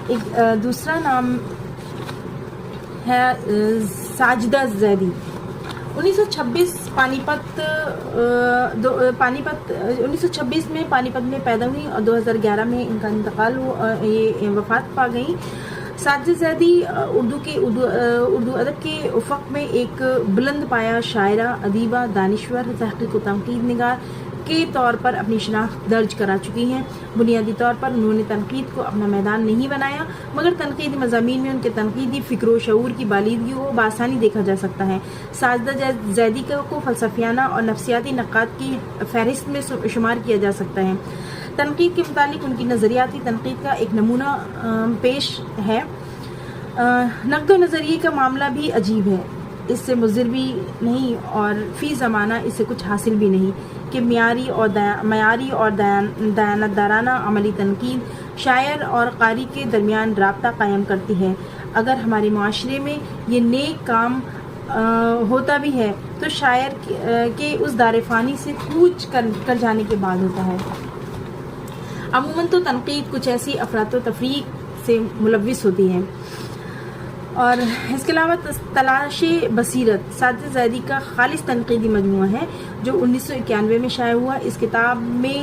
ایک دوسرا نام ہے ساجدہ زیدی۔ 1926 میں پانی پت میں پیدا ہوئی اور 2011 میں ان کا انتقال یہ وفات پا گئیں۔ ساجدہ زیدی اردو ادب کے افق میں ایک بلند پایہ شاعرہ، ادیبہ، دانشور، تحقیق و تنقید نگار کے طور پر اپنی شناخت درج کرا چکی ہیں۔ بنیادی طور پر انہوں نے تنقید کو اپنا میدان نہیں بنایا، مگر تنقیدی مضامین میں ان کے تنقیدی فکر و شعور کی بالیدگی کو بآسانی دیکھا جا سکتا ہے۔ ساجدہ زیدی کو فلسفیانہ اور نفسیاتی نقاد کی فہرست میں شمار کیا جا سکتا ہے۔ تنقید کے متعلق ان کی نظریاتی تنقید کا ایک نمونہ پیش ہے۔ نقد و نظریے کا معاملہ بھی عجیب ہے، اس سے مضر بھی نہیں اور فی زمانہ اس سے کچھ حاصل بھی نہیں کہ معیاری اور دیانتدارانہ عملی تنقید شاعر اور قاری کے درمیان رابطہ قائم کرتی ہے۔ اگر ہمارے معاشرے میں یہ نیک کام ہوتا بھی ہے تو شاعر کے اس دار فانی سے کوچ کر جانے کے بعد ہوتا ہے۔ عموماً تو تنقید کچھ ایسی افراط و تفریق سے ملوث ہوتی ہے۔ اور اس کے علاوہ تلاش بصیرت ساجدہ زیدی کا خالص تنقیدی مجموعہ ہے جو 1991 میں شائع ہوا۔ اس کتاب میں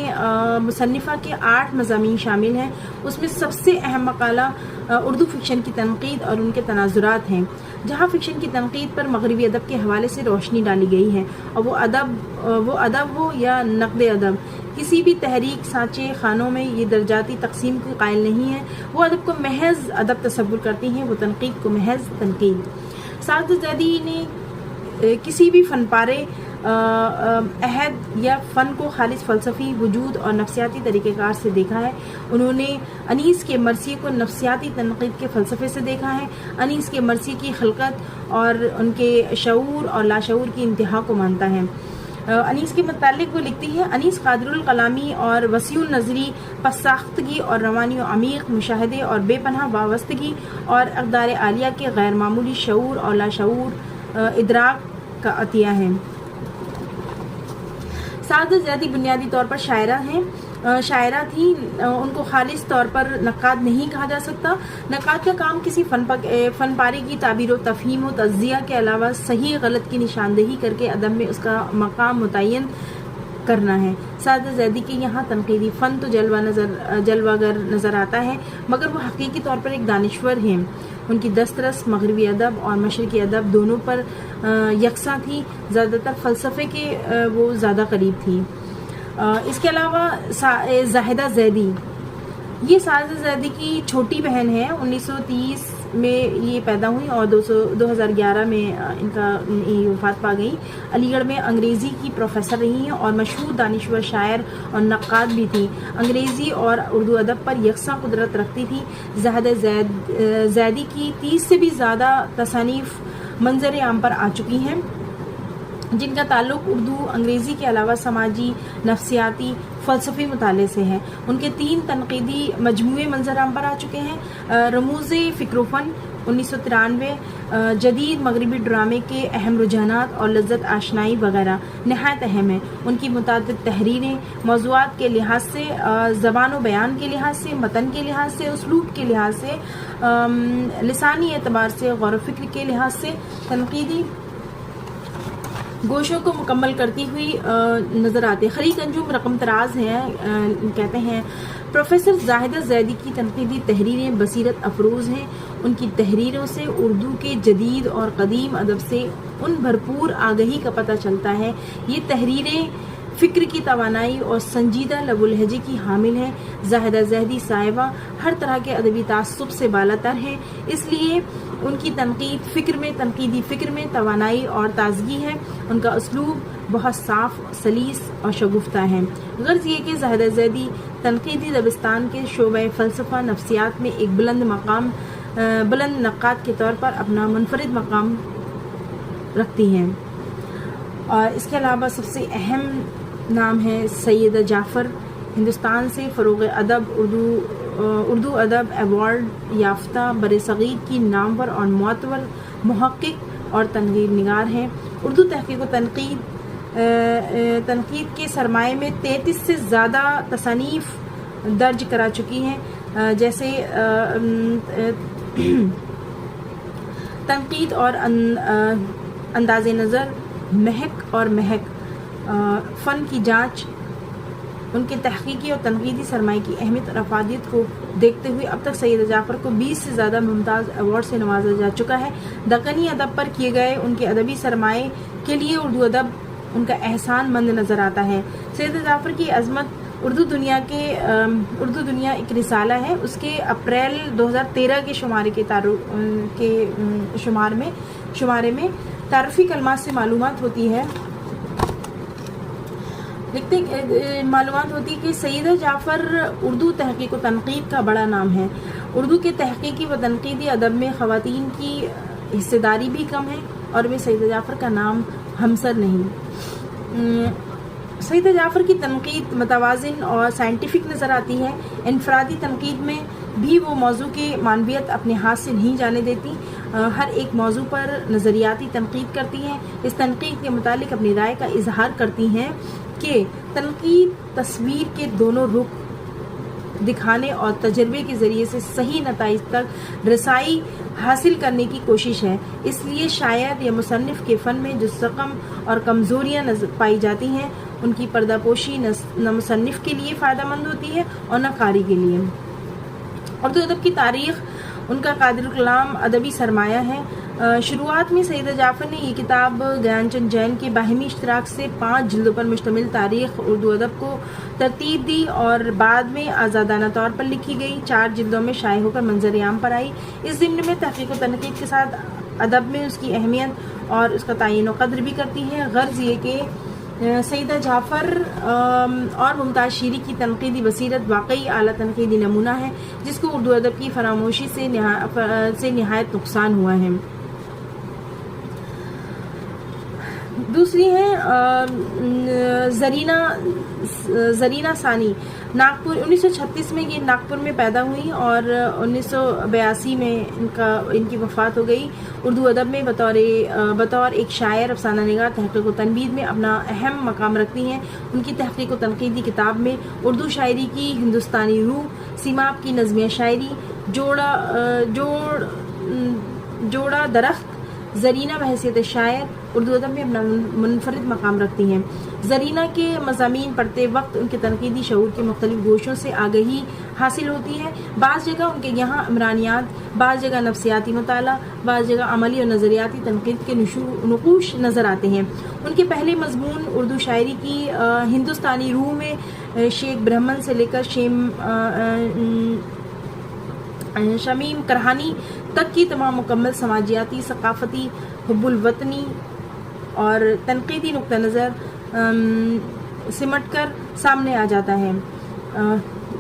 مصنفہ کے 8 مضامین شامل ہیں۔ اس میں سب سے اہم مقالہ اردو فکشن کی تنقید اور ان کے تناظرات ہیں، جہاں فکشن کی تنقید پر مغربی ادب کے حوالے سے روشنی ڈالی گئی ہے، اور وہ ادب ہو یا نقد ادب، کسی بھی تحریک سانچے خانوں میں یہ درجاتی تقسیم کی قائل نہیں ہے۔ وہ ادب کو محض ادب تصور کرتی ہیں، وہ تنقید کو محض تنقید۔ ساجدہ زیدی نے کسی بھی فن پارے، عہد یا فن کو خالص فلسفی، وجود اور نفسیاتی طریقہ کار سے دیکھا ہے۔ انہوں نے انیس کے مرثیے کو نفسیاتی تنقید کے فلسفے سے دیکھا ہے۔ انیس کے مرثیے کی خلقت اور ان کے شعور اور لاشعور کی انتہا کو مانتا ہے۔ انیس کے متعلق وہ لکھتی ہے: انیس قادر الکلامی اور وسیع النظری، پس ساختگی اور روانی و عمیق مشاہدے اور بے پناہ وابستگی اور اقدار عالیہ کے غیر معمولی شعور اور لاشعور ادراک کا عطیہ ہے۔ ساجدہ زیدی بنیادی طور پر شاعرہ ہیں۔ شاعرہ تھیں، ان کو خالص طور پر نقاد نہیں کہا جا سکتا۔ نقاد کا کام کسی فن پارے کی تعبیر و تفہیم و تجزیہ کے علاوہ صحیح غلط کی نشاندہی کر کے ادب میں اس کا مقام متعین کرنا ہے۔ سعادت زیدی کے یہاں تنقیدی فن تو جلوہ گر نظر آتا ہے، مگر وہ حقیقی طور پر ایک دانشور ہیں۔ ان کی دسترس مغربی ادب اور مشرقی ادب دونوں پر یکساں تھی، زیادہ تر فلسفے کے وہ زیادہ قریب تھی۔ اس کے علاوہ زاہدہ زیدی، یہ سعادت زیدی کی چھوٹی بہن ہے۔ 1930 میں یہ پیدا ہوئی اور 2011 میں ان کا وفات پا گئی۔ علی گڑھ میں انگریزی کی پروفیسر رہی ہیں اور مشہور دانشور، شاعر اور نقاد بھی تھیں۔ انگریزی اور اردو ادب پر یکساں قدرت رکھتی تھی۔ زاہدہ زیدی کی 30 سے بھی زیادہ تصانیف منظر عام پر آ چکی ہیں، جن کا تعلق اردو انگریزی کے علاوہ سماجی، نفسیاتی، فلسفی مطالعے سے ہے۔ ان کے 3 تنقیدی مجموعے منظر عام پر آ چکے ہیں۔ رموز فکر و فن 1993، جدید مغربی ڈرامے کے اہم رجحانات اور لذت آشنائی وغیرہ نہایت اہم ہیں۔ ان کی متعدد تحریریں موضوعات کے لحاظ سے، زبان و بیان کے لحاظ سے، متن کے لحاظ سے، اسلوب کے لحاظ سے، لسانی اعتبار سے، غور و فکر کے لحاظ سے تنقیدی گوشوں کو مکمل کرتی ہوئی نظر آتے ہیں۔ خلیق انجم رقم طراز ہیں، کہتے ہیں پروفیسر زاہدہ زیدی کی تنقیدی تحریریں بصیرت افروز ہیں۔ ان کی تحریروں سے اردو کے جدید اور قدیم ادب سے ان بھرپور آگہی کا پتہ چلتا ہے۔ یہ تحریریں فکر کی توانائی اور سنجیدہ لب و لہجے کی حامل ہیں۔ زاہدہ زیدی صاحبہ ہر طرح کے ادبی تعصب سے بالاتر ہیں، اس لیے ان کی تنقیدی فکر میں توانائی اور تازگی ہے۔ ان کا اسلوب بہت صاف، سلیس اور شگفتہ ہے۔ غرض یہ کہ زاہدہ زیدی تنقیدی دبستان کے شعبہ فلسفہ نفسیات میں ایک بلند نقاد کے طور پر اپنا منفرد مقام رکھتی ہیں۔ اور اس کے علاوہ سب سے اہم نام ہے سیدہ جعفر، ہندوستان سے فروغ ادب اردو ادب ایوارڈ یافتہ برصغیر کی نامور اور معتبر محقق اور تنقید نگار ہیں۔ اردو تحقیق و تنقید کے سرمایہ میں 33 سے زیادہ تصانیف درج کرا چکی ہیں، جیسے تنقید اور انداز نظر، مہک اور مہک، فن کی جانچ۔ ان کے تحقیقی اور تنقیدی سرمایہ کی اہمیت اور افادیت کو دیکھتے ہوئے اب تک سیدہ جعفر کو 20 سے زیادہ ممتاز ایوارڈ سے نوازا جا چکا ہے۔ دکنی ادب پر کیے گئے ان کے ادبی سرمایہ کے لیے اردو ادب ان کا احسان مند نظر آتا ہے۔ سیدہ جعفر کی عظمت اردو دنیا ایک رسالہ ہے۔ اس کے اپریل 2013 کے شمارے میں تعارفی کلمات سے معلومات ہوتی ہے کہ سیدہ جعفر اردو تحقیق و تنقید کا بڑا نام ہے۔ اردو کے تحقیقی و تنقیدی ادب میں خواتین کی حصہ داری بھی کم ہے اور میں سیدہ جعفر کا نام ہمسر نہیں۔ سیدہ جعفر کی تنقید متوازن اور سائنٹیفک نظر آتی ہے۔ انفرادی تنقید میں بھی وہ موضوع کی معنویت اپنے ہاتھ سے نہیں جانے دیتی، ہر ایک موضوع پر نظریاتی تنقید کرتی ہیں۔ اس تنقید کے متعلق اپنی رائے کا اظہار کرتی ہیں کہ تنقید تصویر کے دونوں رخ دکھانے اور تجربے کے ذریعے سے صحیح نتائج تک رسائی حاصل کرنے کی کوشش ہے۔ اس لیے شاعر یا مصنف کے فن میں جو رقم اور کمزوریاں پائی جاتی ہیں، ان کی پردہ پوشی نہ مصنف کے لیے فائدہ مند ہوتی ہے اور نہ قاری کے لیے۔ اردو ادب کی تاریخ ان کا قادر الکلام ادبی سرمایہ ہے۔ شروعات میں سیدہ جعفر نے یہ کتاب گیان چند جین کے باہمی اشتراک سے 5 جلدوں پر مشتمل تاریخ اردو ادب کو ترتیب دی اور بعد میں آزادانہ طور پر لکھی گئی 4 جلدوں میں شائع ہو کر منظر عام پر آئی۔ اس ضمن میں تحقیق و تنقید کے ساتھ ادب میں اس کی اہمیت اور اس کا تعین و قدر بھی کرتی ہے۔ غرض یہ کہ سیدہ جعفر اور ممتاز شیری کی تنقیدی بصیرت واقعی اعلیٰ تنقیدی نمونہ ہے، جس کو اردو ادب کی فراموشی سے نہایت نقصان ہوا ہے۔ دوسری ہیں زرینہ ثانی۔ ناگپور 1936 میں یہ ناگپور میں پیدا ہوئی اور 1982 میں ان کی وفات ہو گئی. اردو ادب میں بطور ایک شاعر، افسانہ نگار، تحقیق و تنقید میں اپنا اہم مقام رکھتی ہیں. ان کی تحقیق و تنقیدی کتاب میں اردو شاعری کی ہندوستانی روح، سیماب کی نظمیہ شاعری، جوڑا درخت، زرینہ بحیثیت شاعر اردو ادب میں اپنا منفرد مقام رکھتی ہیں. زرینہ کے مضامین پڑھتے وقت ان کے تنقیدی شعور کے مختلف گوشوں سے آگہی حاصل ہوتی ہے. بعض جگہ ان کے یہاں عمرانیات، بعض جگہ نفسیاتی مطالعہ، بعض جگہ عملی اور نظریاتی تنقید کے نقوش نظر آتے ہیں. ان کے پہلے مضمون اردو شاعری کی ہندوستانی روح میں شیخ برہمن سے لے کر شمیم کرہانی تک کی تمام مکمل سماجیاتی، ثقافتی، حب الوطنی اور تنقیدی نقطہ نظر سمٹ کر سامنے آ جاتا ہے.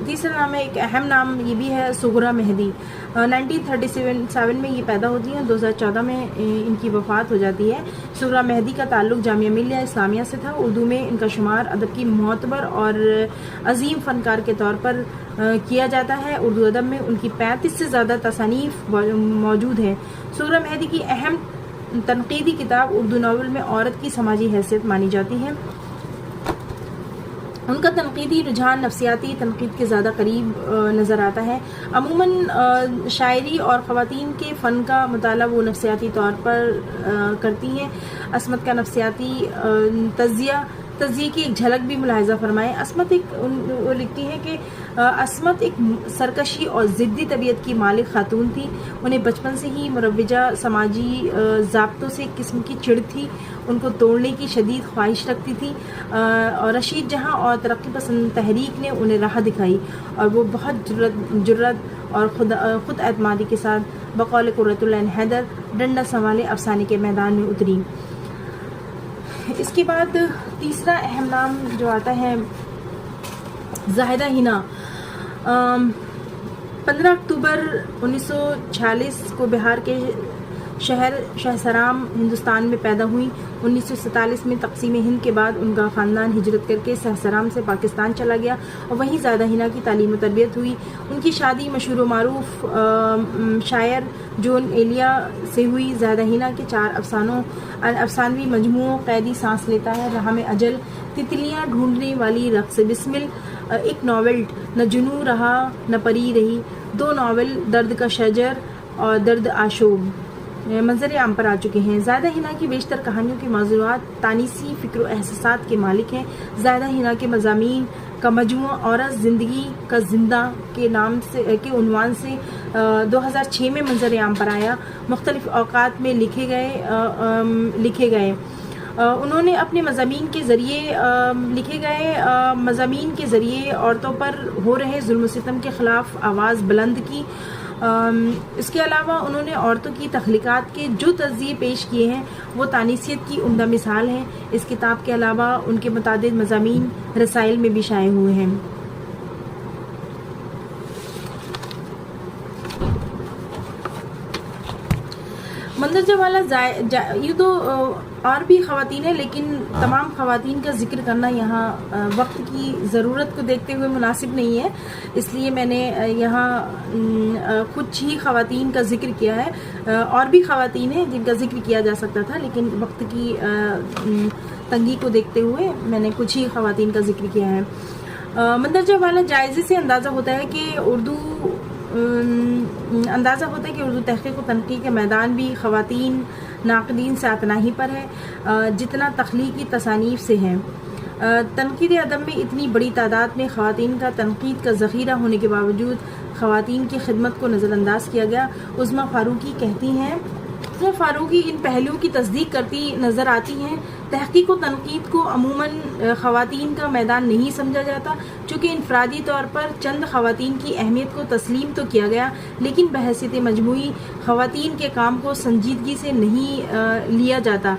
تیسرا نام ہے، ایک اہم نام یہ بھی ہے، صغرا مہدی. 1937 میں یہ پیدا ہوتی ہیں، 2014 میں ان کی وفات ہو جاتی ہے. صغرا مہدی کا تعلق جامعہ ملیہ اسلامیہ سے تھا. اردو میں ان کا شمار ادب کی معتبر اور عظیم فنکار کے طور پر کیا جاتا ہے. اردو ادب میں ان کی 35 سے زیادہ تصانیف موجود ہیں. صغرا مہدی کی اہم تنقیدی کتاب اردو ناول میں عورت کی سماجی حیثیت مانی جاتی ہے. ان کا تنقیدی رجحان نفسیاتی تنقید کے زیادہ قریب نظر آتا ہے. عموماً شاعری اور خواتین کے فن کا مطالعہ وہ نفسیاتی طور پر کرتی ہیں. عصمت کا نفسیاتی تجزیے کی ایک جھلک بھی ملاحظہ فرمائیں. وہ لکھتی ہیں کہ عصمت ایک سرکشی اور ضدی طبیعت کی مالک خاتون تھی. انہیں بچپن سے ہی مروجہ سماجی ضابطوں سے ایک قسم کی چڑ تھی. ان کو توڑنے کی شدید خواہش رکھتی تھی اور رشید جہاں اور ترقی پسند تحریک نے انہیں راہ دکھائی اور وہ بہت جرأت اور خود اعتمادی کے ساتھ بقول قرۃ العین حیدر ڈنڈا سنبھالے افسانے کے میدان میں اتری. اس کے بعد تیسرا اہم نام جو آتا ہے زاہدہ حنا. 15 اکتوبر 1946 کو بہار کے شہر شہسرام ہندوستان میں پیدا ہوئی. 1947 میں تقسیم ہند کے بعد ان کا خاندان ہجرت کر کے شہسرام سے پاکستان چلا گیا اور وہیں زاہدہ حنا کی تعلیم و تربیت ہوئی. ان کی شادی مشہور و معروف شاعر جون ایلیا سے ہوئی. زاہدہ حنا کے 4 افسانوی مجموعوں قیدی سانس لیتا ہے، راہ میں اجل، تتلیاں ڈھونڈنے والی رقص بسمل، ایک ناول نہ جنوں رہا نہ پری رہی، 2 ناول درد کا شجر اور درد آشوب منظر عام پر آ چکے ہیں. زاہدہ حنا کی بیشتر کہانیوں کے موضوعات تانیسی فکر و احساسات کے مالک ہیں. زاہدہ حنا کے مضامین کا مجموعہ عورت زندگی کا زندہ کے عنوان سے 2006 میں منظر عام پر آیا. مختلف اوقات میں لکھے گئے. انہوں نے اپنے مضامین کے ذریعے عورتوں پر ہو رہے ظلم و ستم کے خلاف آواز بلند کی. اس کے علاوہ انہوں نے عورتوں کی تخلیقات کے جو تجزیے پیش کیے ہیں وہ تانیسیت کی عمدہ مثال ہیں. اس کتاب کے علاوہ ان کے متعدد مضامین رسائل میں بھی شائع ہوئے ہیں. مندرجہ والا یہ تو اور بھی خواتین ہیں، لیکن تمام خواتین کا ذکر کرنا یہاں وقت کی ضرورت کو دیکھتے ہوئے مناسب نہیں ہے، اس لیے میں نے یہاں کچھ ہی خواتین کا ذکر کیا ہے. اور بھی خواتین ہیں جن کا ذکر کیا جا سکتا تھا، لیکن وقت کی تنگی کو دیکھتے ہوئے میں نے کچھ ہی خواتین کا ذکر کیا ہے. مندرجہ والا جائزے سے اندازہ ہوتا ہے کہ اردو تحقیق و تنقید کے میدان بھی خواتین ناقدین سے اتناہی پر ہے جتنا تخلیقی تصانیف سے ہے. تنقید ادب میں اتنی بڑی تعداد میں خواتین کا تنقید کا ذخیرہ ہونے کے باوجود خواتین کی خدمت کو نظر انداز کیا گیا. عظمیٰ فاروقی کہتی ہیں، عظمیٰ فاروقی ان پہلوؤں کی تصدیق کرتی نظر آتی ہیں. تحقیق و تنقید کو عموماً خواتین کا میدان نہیں سمجھا جاتا، چونکہ انفرادی طور پر چند خواتین کی اہمیت کو تسلیم تو کیا گیا، لیکن بحیثیت مجموعی خواتین کے کام کو سنجیدگی سے نہیں لیا جاتا.